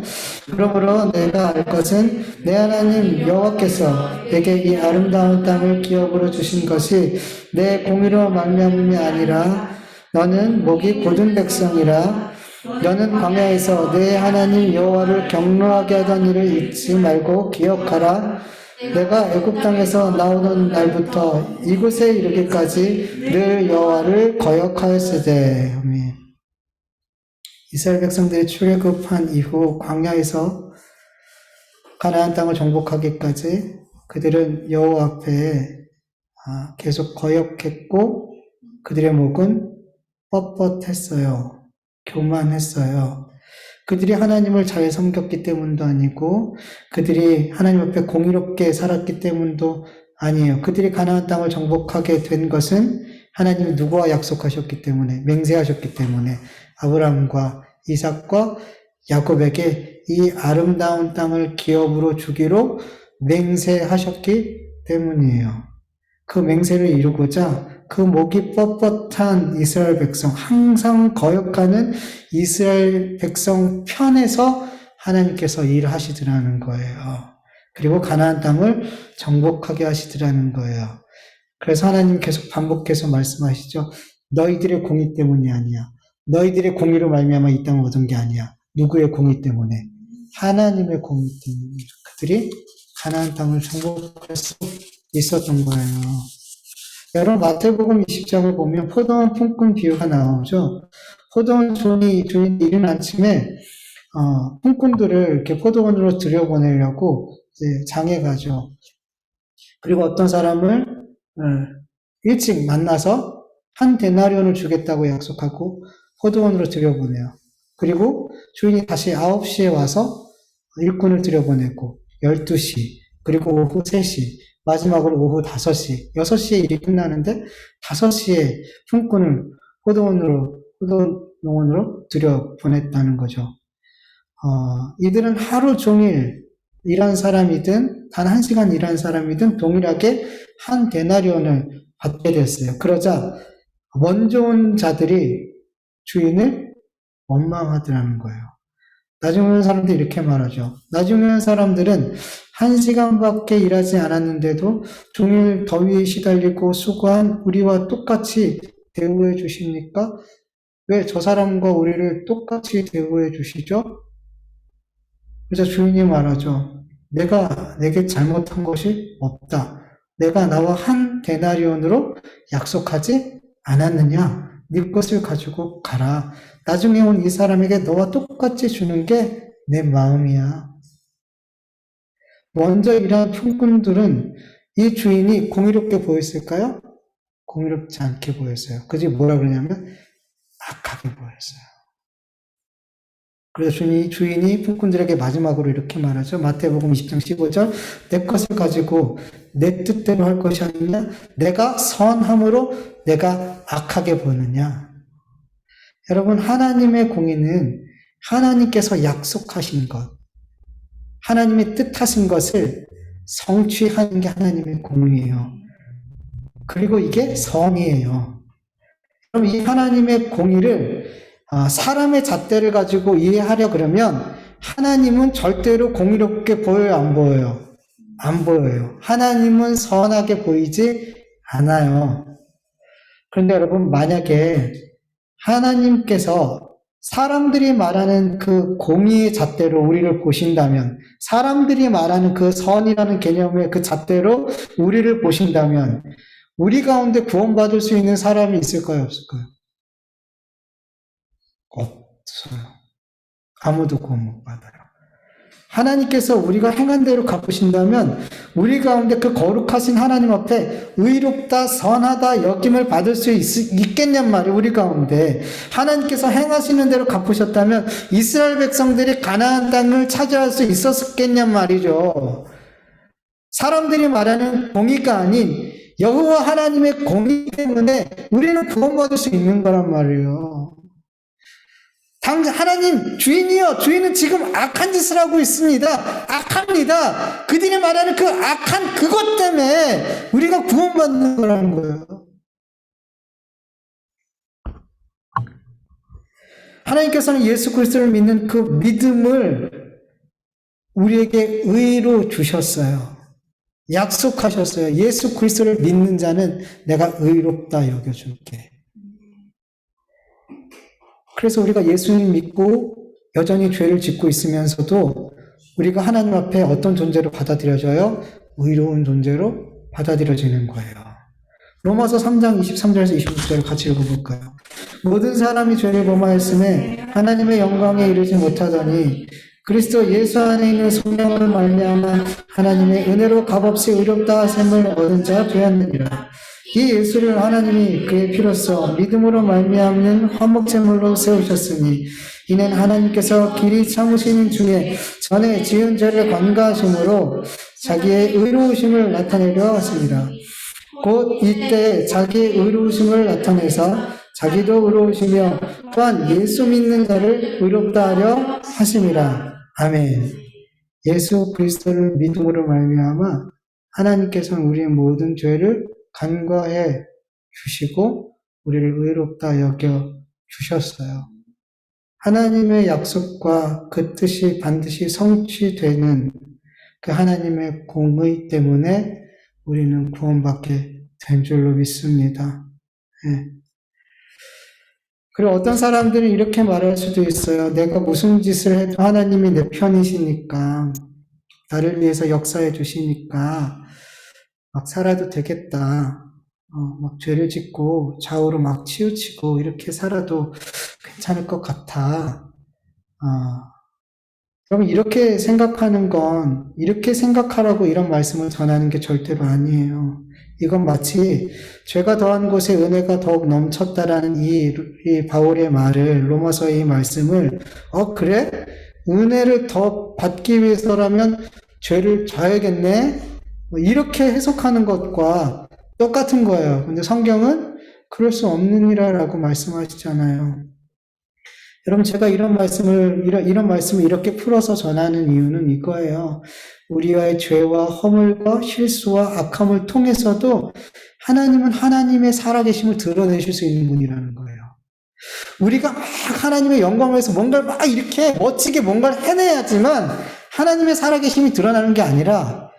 그러므로 내가 알 것은 내 하나님 여호와께서 내게 이 아름다운 땅을 기업으로 주신 것이 내 공의로 말미암음이 아니라 너는 목이 곧은 백성이라. 너는 광야에서 내 하나님 여호와를 경노하게 하던 일을 잊지 말고 기억하라. 내가 애굽 땅에서 나오던 날부터 이곳에 이르기까지 늘 여호와를 거역하였으되. 아멘. 이스라엘 백성들이 출애굽한 이후 광야에서 가나안 땅을 정복하기까지 그들은 여호와 앞에 계속 거역했고 그들의 목은 뻣뻣했어요. 교만했어요. 그들이 하나님을 잘 섬겼기 때문도 아니고 그들이 하나님 앞에 공의롭게 살았기 때문도 아니에요. 그들이 가나안 땅을 정복하게 된 것은 하나님이 누구와 약속하셨기 때문에, 맹세하셨기 때문에 아브라함과 이삭과 야곱에게 이 아름다운 땅을 기업으로 주기로 맹세하셨기 때문이에요. 그 맹세를 이루고자 그 목이 뻣뻣한 이스라엘 백성, 항상 거역하는 이스라엘 백성 편에서 하나님께서 일하시더라는 거예요. 그리고 가나안 땅을 정복하게 하시더라는 거예요. 그래서 하나님 계속 반복해서 말씀하시죠. 너희들의 공의 때문이 아니야. 너희들의 공의로 말미암아 이 땅을 얻은 게 아니야. 누구의 공의 때문에? 하나님의 공의 때문에 그들이 가나안 땅을 정복할 수 있었던 거예요. 여러분 마태복음 20장을 보면 포도원 품꾼 비유가 나오죠. 포도원 주인이 이른 아침에 품꾼들을 이렇게 포도원으로 들여보내려고 이제 장에 가죠. 그리고 어떤 사람을 일찍 만나서 한 데나리온을 주겠다고 약속하고 포도원으로 들여보내요. 그리고 주인이 다시 9시에 와서 일꾼을 들여보내고 12시, 그리고 오후 3시, 마지막으로 오후 5시, 6시에 일이 끝나는데 5시에 품꾼을 포도농원으로 들여보냈다는 거죠. 이들은 하루 종일 일한 사람이든 단 1시간 일한 사람이든 동일하게 한 데나리온을 받게 됐어요. 그러자 먼저 온 자들이 주인을 원망하더라는 거예요. 나중에 온 사람들이 이렇게 말하죠. 나중에 온 사람들은 1시간밖에 일하지 않았는데도 종일 더위에 시달리고 수고한 우리와 똑같이 대우해 주십니까? 왜 저 사람과 우리를 똑같이 대우해 주시죠? 그래서 주인이 말하죠. 내가 내게 잘못한 것이 없다. 내가 나와 한 데나리온으로 약속하지 않았느냐? 네 것을 가지고 가라. 나중에 온 이 사람에게 너와 똑같이 주는 게 내 마음이야. 먼저 일한 품꾼들은 이 주인이 공의롭게 보였을까요? 공의롭지 않게 보였어요. 그지 뭐라 그러냐면 악하게 보였어요. 그래서 주인이 품꾼들에게 마지막으로 이렇게 말하죠. 마태복음 20장 15절 내 것을 가지고 내 뜻대로 할 것이 아니냐? 내가 선함으로 내가 악하게 보느냐? 여러분 하나님의 공의는 하나님께서 약속하신 것, 하나님의 뜻하신 것을 성취하는 게 하나님의 공의예요. 그리고 이게 선이에요. 그럼 이 하나님의 공의를 사람의 잣대를 가지고 이해하려 그러면 하나님은 절대로 공의롭게 보여요, 안 보여요? 안 보여요. 하나님은 선하게 보이지 않아요. 그런데 여러분 만약에 하나님께서 사람들이 말하는 그 공의의 잣대로 우리를 보신다면, 사람들이 말하는 그 선이라는 개념의 그 잣대로 우리를 보신다면 우리 가운데 구원받을 수 있는 사람이 있을까요, 없을까요? 없어요. 아무도 구원 못 받아요. 하나님께서 우리가 행한 대로 갚으신다면 우리 가운데 그 거룩하신 하나님 앞에 의롭다, 선하다 여김을 받을 수 있겠냔 말이에요. 우리 가운데 하나님께서 행하시는 대로 갚으셨다면 이스라엘 백성들이 가나안 땅을 차지할 수 있었겠냔 말이죠. 사람들이 말하는 공의가 아닌 여호와 하나님의 공의 때문에 우리는 구원받을 수 있는 거란 말이에요. 하나님 주인이요, 주인은 지금 악한 짓을 하고 있습니다. 악합니다. 그들이 말하는 그 악한 그것 때문에 우리가 구원받는 거라는 거예요. 하나님께서는 예수 그리스도를 믿는 그 믿음을 우리에게 의로 주셨어요. 약속하셨어요. 예수 그리스도를 믿는 자는 내가 의롭다 여겨줄게. 그래서 우리가 예수님 믿고 여전히 죄를 짓고 있으면서도 우리가 하나님 앞에 어떤 존재로 받아들여져요? 의로운 존재로 받아들여지는 거예요. 로마서 3장 23절에서 26절을 같이 읽어볼까요? 모든 사람이 죄를 범하였음에 하나님의 영광에 이르지 못하더니 그리스도 예수 안에 있는 성령을 말미암아 하나님의 은혜로 값없이 의롭다 하심을 얻은 자 되었느니라. 이 예수를 하나님이 그의 피로써 믿음으로 말미암는 화목제물로 세우셨으니 이는 하나님께서 길이 참으시는 중에 전에 지은 죄를 관가하심으로 자기의 의로우심을 나타내려 하십니다. 곧 이때 자기의 의로우심을 나타내서 자기도 의로우시며 또한 예수 믿는 자를 의롭다 하려 하심이라. 아멘. 예수 그리스도를 믿음으로 말미암아 하나님께서는 우리의 모든 죄를 간과해 주시고 우리를 의롭다 여겨 주셨어요. 하나님의 약속과 그 뜻이 반드시 성취되는 그 하나님의 공의 때문에 우리는 구원받게 된 줄로 믿습니다. 네. 그리고 어떤 사람들은 이렇게 말할 수도 있어요. 내가 무슨 짓을 해도 하나님이 내 편이시니까, 나를 위해서 역사해 주시니까 막 살아도 되겠다. 막 죄를 짓고 좌우로 막 치우치고 이렇게 살아도 괜찮을 것 같아. 여러분, 이렇게 생각하는 건, 이렇게 생각하라고 이런 말씀을 전하는 게 절대로 아니에요. 이건 마치 죄가 더한 곳에 은혜가 더욱 넘쳤다라는 이 바울의 말을, 로마서의 이 말씀을, 그래? 은혜를 더 받기 위해서라면 죄를 져야겠네? 이렇게 해석하는 것과 똑같은 거예요. 근데 성경은 그럴 수 없느니라라고 말씀하시잖아요. 여러분, 제가 이런 말씀을 이렇게 풀어서 전하는 이유는 이거예요. 우리와의 죄와 허물과 실수와 악함을 통해서도 하나님은 하나님의 살아계심을 드러내실 수 있는 분이라는 거예요. 우리가 막 하나님의 영광을 위해서 뭔가를 막 이렇게 멋지게 뭔가를 해내야지만 하나님의 살아계심이 드러나는 게 아니라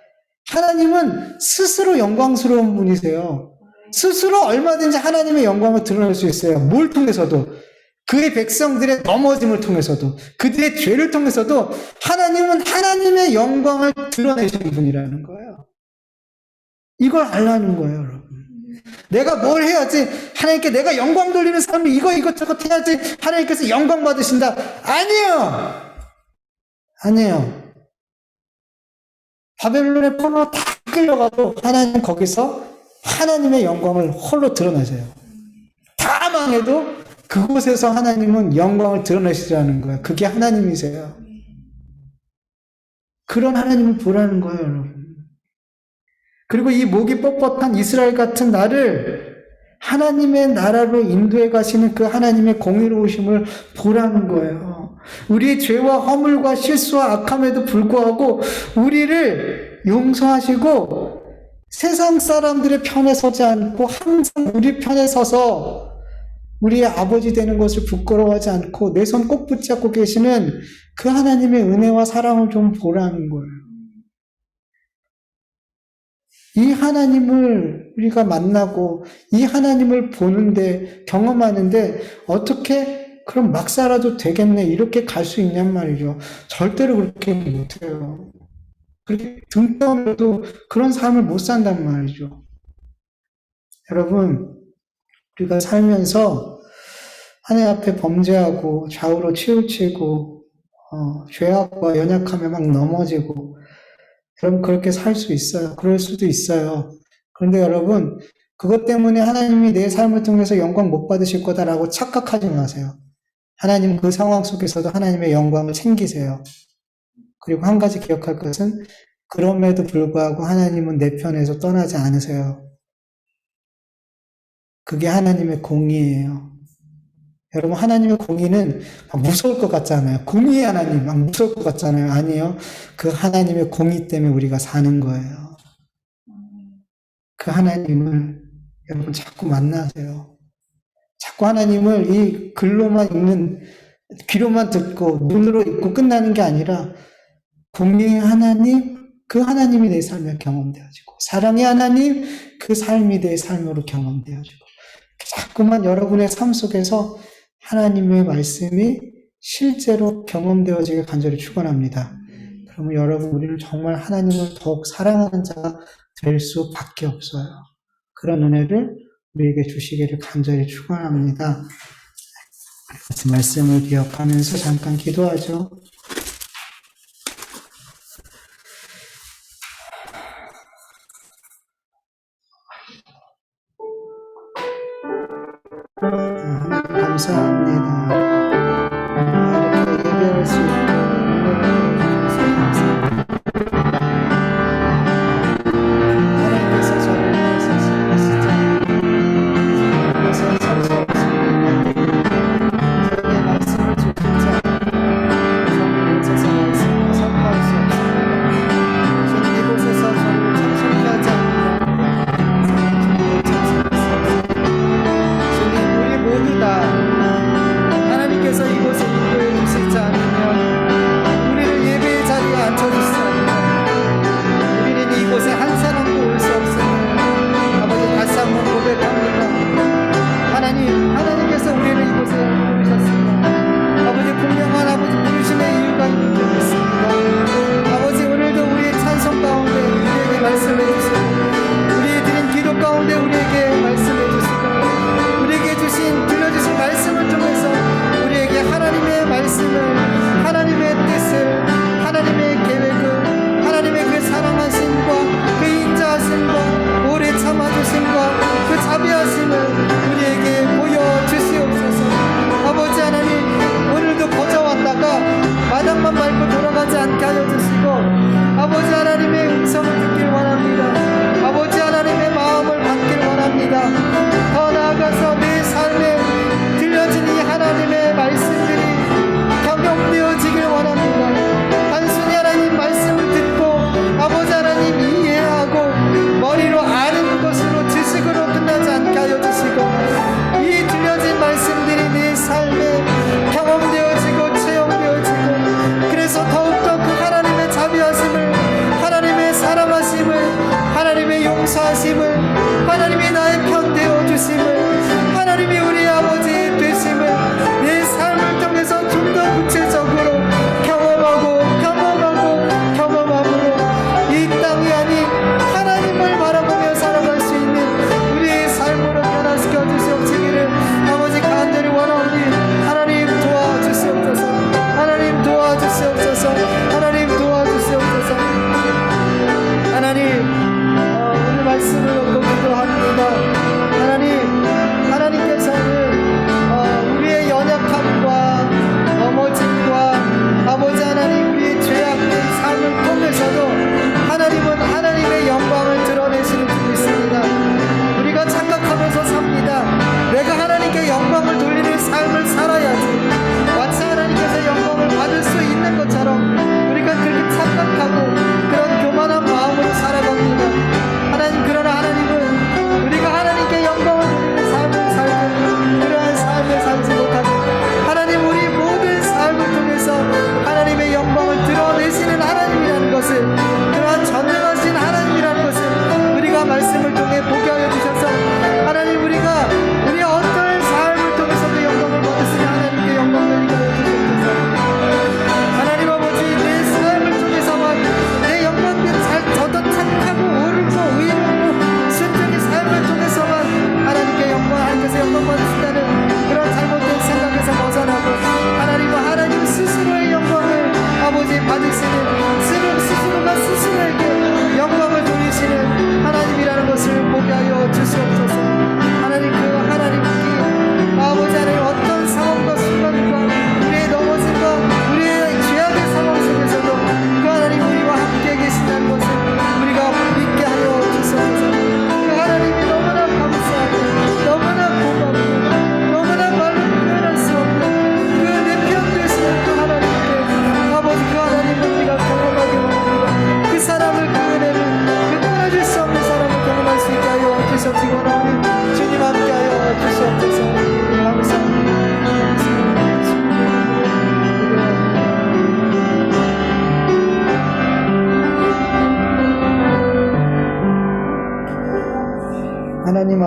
하나님은 스스로 영광스러운 분이세요. 스스로 얼마든지 하나님의 영광을 드러낼 수 있어요. 뭘 통해서도. 그의 백성들의 넘어짐을 통해서도, 그들의 죄를 통해서도 하나님은 하나님의 영광을 드러내시는 분이라는 거예요. 이걸 알라는 거예요, 여러분. 내가 뭘 해야지 하나님께 내가 영광 돌리는 삶이 이것저것 해야지 하나님께서 영광 받으신다. 아니에요. 바벨론의 포로로 다 끌려가도 하나님은 거기서 하나님의 영광을 홀로 드러내세요. 다 망해도 그곳에서 하나님은 영광을 드러내시라는 거예요. 그게 하나님이세요. 그런 하나님을 보라는 거예요, 여러분. 그리고 이 목이 뻣뻣한 이스라엘 같은 나를 하나님의 나라로 인도해 가시는 그 하나님의 공의로우심을 보라는 거예요. 우리의 죄와 허물과 실수와 악함에도 불구하고 우리를 용서하시고 세상 사람들의 편에 서지 않고 항상 우리 편에 서서 우리의 아버지 되는 것을 부끄러워하지 않고 내 손 꼭 붙잡고 계시는 그 하나님의 은혜와 사랑을 좀 보라는 거예요. 이 하나님을 우리가 만나고 이 하나님을 보는데, 경험하는데 어떻게 그럼 막 살아도 되겠네 이렇게 갈 수 있냔 말이죠. 절대로 그렇게 못해요. 그렇게 등 떠밀어도 그런 삶을 못 산단 말이죠. 여러분, 우리가 살면서 하나님 앞에 범죄하고 좌우로 치우치고 죄악과 연약함에 막 넘어지고, 여러분 그렇게 살 수 있어요. 그럴 수도 있어요. 그런데 여러분, 그것 때문에 하나님이 내 삶을 통해서 영광 못 받으실 거다라고 착각하지 마세요. 하나님 그 상황 속에서도 하나님의 영광을 챙기세요. 그리고 한 가지 기억할 것은 그럼에도 불구하고 하나님은 내 편에서 떠나지 않으세요. 그게 하나님의 공의예요. 여러분, 하나님의 공의는 막 무서울 것 같잖아요. 공의의 하나님, 막 무서울 것 같잖아요. 아니에요. 그 하나님의 공의 때문에 우리가 사는 거예요. 그 하나님을 여러분 자꾸 만나세요. 자꾸 하나님을 이 글로만 읽는, 귀로만 듣고 눈으로 읽고 끝나는 게 아니라 공의의 하나님, 그 하나님이 내 삶에 경험되어지고 사랑의 하나님, 그 삶이 내 삶으로 경험되어지고 자꾸만 여러분의 삶 속에서 하나님의 말씀이 실제로 경험되어지길 간절히 축원합니다. 그러면 여러분, 우리는 정말 하나님을 더욱 사랑하는 자가 될 수밖에 없어요. 그런 은혜를 우리에게 주시기를 간절히 축원합니다. 같은 말씀을 기억하면서 잠깐 기도하죠. 하나님 감사합니다. 이렇게 예배할 수 있고 은혜를 주셔서 감사합니다. 하나님께서 저를 위해서 쓰시자. 이곳에 서서 저에게 말씀을 주신 자, 저는 이곳에서 말씀을 선포할 수 없습니다. 주님, 이곳에서 저를 참석케 하지 않으면 저는 참석했습니다. 주님, 우리 모두 다 하나님께서 이곳에 인도해 주시지 않으면 우리를 예배의 자리에 앉혀주시지 않으면 우리는 이곳에 한 사람도 올 수 없음을 아버지 다시 한번 고백합니다. 하나님께서 우리를 이곳에 부르셨습니다. 아버지, 분명한 아버지 부르심의 이유가 있는 줄 믿습니다. 아버지, 오늘도 우리의 찬송 가운데 우리에게 말씀해 주시고 우리의 드린 기도 가운데 우리에게 말씀해 주시고 우리에게 들려주신 말씀을 통해서 우리에게 하나님의 말씀을, 하나님의 뜻을, 하나님의 계획을, 하나님의 그 사랑하심과 그 인자하심과 오래 참아주심과 그 자비하심을 우리에게 보여주시옵소서. 아버지 하나님, 오늘도 거저왔다가 마당만 밟고 돌아가지 않게 하여 주시고 아버지 하나님의 음성을 듣길 원합니다. 아버지 하나님의 마음을 받길 원합니다. 더 나아가서 내 삶에 들려진 이 하나님의 말씀들이 경험되어지길 원합니다. 단순히 하나님 말씀을 듣고 아버지 하나님 이해하고 머리로 아는 것으로 지식으로 끝나지 않게 하여 주시고 이 들려진 말씀들이 내 삶에 경험되어지고 체험되어지고 그래서 더욱더 그 하나님의 자비하심을, 하나님의 사랑하심을, 하나님의 용서하심을, 하나님이 나의 편 되어주심을, 하나님이 우리 아버지 되심을 내 삶을 통해서 좀 더 구체적으로 경험함으로 이 땅이 아닌 하나님을 바라보며 살아갈 수 있는 우리의 삶으로 변화시켜 주시옵시기를 아버지 간절히 원하오니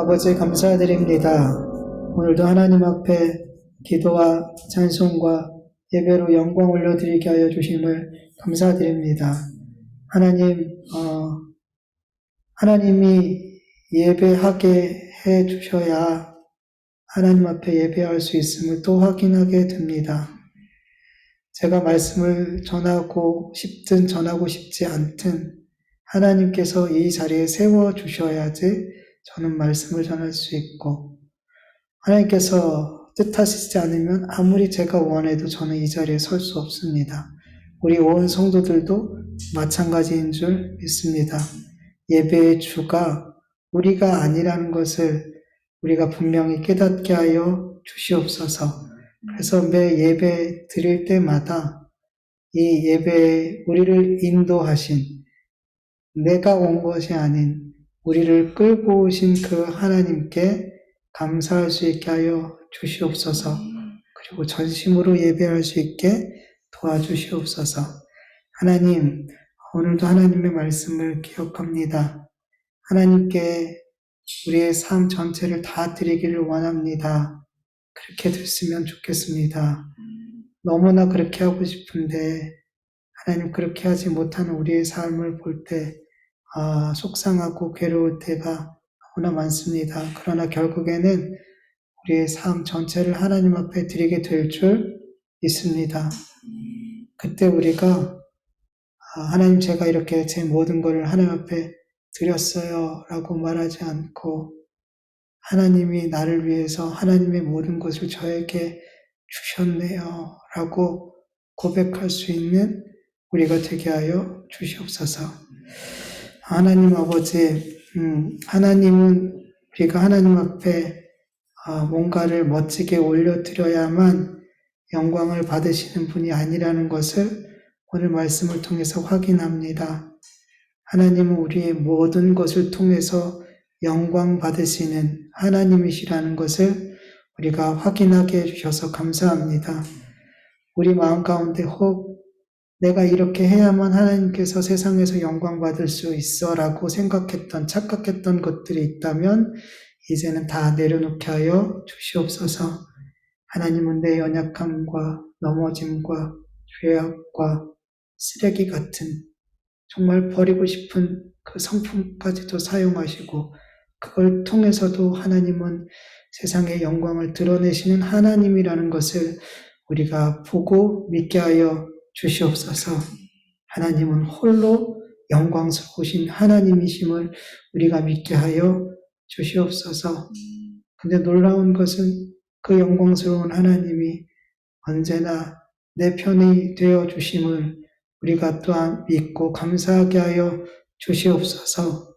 아버지 감사드립니다. 오늘도 하나님 앞에 기도와 찬송과 예배로 영광 올려드리게 하여 주심을 감사드립니다. 하나님, 하나님이 예배하게 해 주셔야 하나님 앞에 예배할 수 있음을 또 확인하게 됩니다. 제가 말씀을 전하고 싶든 전하고 싶지 않든 하나님께서 이 자리에 세워주셔야지 저는 말씀을 전할 수 있고, 하나님께서 뜻하시지 않으면 아무리 제가 원해도 저는 이 자리에 설 수 없습니다. 우리 온 성도들도 마찬가지인 줄 믿습니다. 예배의 주가 우리가 아니라는 것을 우리가 분명히 깨닫게 하여 주시옵소서. 그래서 매 예배 드릴 때마다 이 예배에 우리를 인도하신, 내가 온 것이 아닌 우리를 끌고 오신 그 하나님께 감사할 수 있게 하여 주시옵소서. 그리고 전심으로 예배할 수 있게 도와주시옵소서. 하나님, 오늘도 하나님의 말씀을 기억합니다. 하나님께 우리의 삶 전체를 다 드리기를 원합니다. 그렇게 됐으면 좋겠습니다. 너무나 그렇게 하고 싶은데 하나님, 그렇게 하지 못하는 우리의 삶을 볼 때 속상하고 괴로울 때가 너무나 많습니다. 그러나 결국에는 우리의 삶 전체를 하나님 앞에 드리게 될 줄 믿습니다. 그때 우리가 하나님, 제가 이렇게 제 모든 것을 하나님 앞에 드렸어요 라고 말하지 않고, 하나님이 나를 위해서 하나님의 모든 것을 저에게 주셨네요 라고 고백할 수 있는 우리가 되게 하여 주시옵소서. 하나님 아버지, 하나님은 우리가 하나님 앞에 뭔가를 멋지게 올려드려야만 영광을 받으시는 분이 아니라는 것을 오늘 말씀을 통해서 확인합니다. 하나님은 우리의 모든 것을 통해서 영광 받으시는 하나님이시라는 것을 우리가 확인하게 해주셔서 감사합니다. 우리 마음 가운데 혹 내가 이렇게 해야만 하나님께서 세상에서 영광 받을 수 있어 라고 생각했던, 착각했던 것들이 있다면 이제는 다 내려놓게 하여 주시옵소서. 하나님은 내 연약함과 넘어짐과 죄악과 쓰레기 같은 정말 버리고 싶은 그 성품까지도 사용하시고, 그걸 통해서도 하나님은 세상의 영광을 드러내시는 하나님이라는 것을 우리가 보고 믿게 하여 주시옵소서. 하나님은 홀로 영광스러우신 하나님이심을 우리가 믿게 하여 주시옵소서. 근데 놀라운 것은 그 영광스러운 하나님이 언제나 내 편이 되어 주심을 우리가 또한 믿고 감사하게 하여 주시옵소서.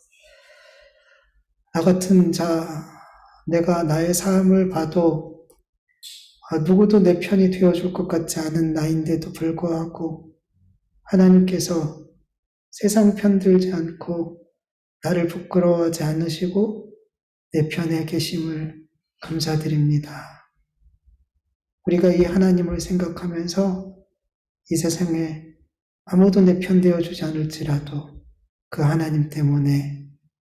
나 같은 자, 내가 나의 삶을 봐도 누구도 내 편이 되어줄 것 같지 않은 나인데도 불구하고 하나님께서 세상 편들지 않고 나를 부끄러워하지 않으시고 내 편에 계심을 감사드립니다. 우리가 이 하나님을 생각하면서 이 세상에 아무도 내 편 되어주지 않을지라도 그 하나님 때문에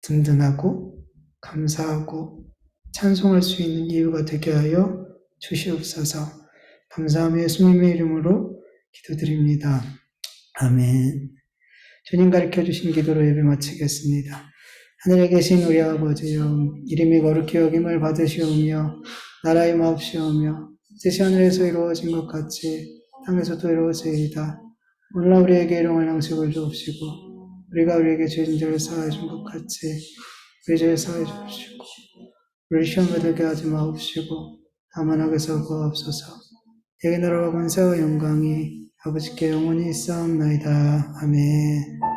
든든하고 감사하고 찬송할 수 있는 이유가 되게 하여 주시옵소서. 감사하며 예수님의 이름으로 기도드립니다. 아멘. 주님 가르쳐 주신 기도로 예배 마치겠습니다. 하늘에 계신 우리 아버지여, 이름이 거룩히 여김을 받으시오며 나라의 마옵시오며 뜻이 하늘에서 이루어진 것 같이 땅에서도 이루어지이다. 오늘날 우리에게 일용할 양식을 주옵시고 우리가 우리에게 죄진 자를 사하여 준 것 같이 우리 죄를 사하여 주옵시고 우리 시험에 들게 하지 마옵시고 다만 악에서 구하옵소서. 대개 나라와 권세와 영광이 아버지께 영원히 있사옵나이다. 아멘.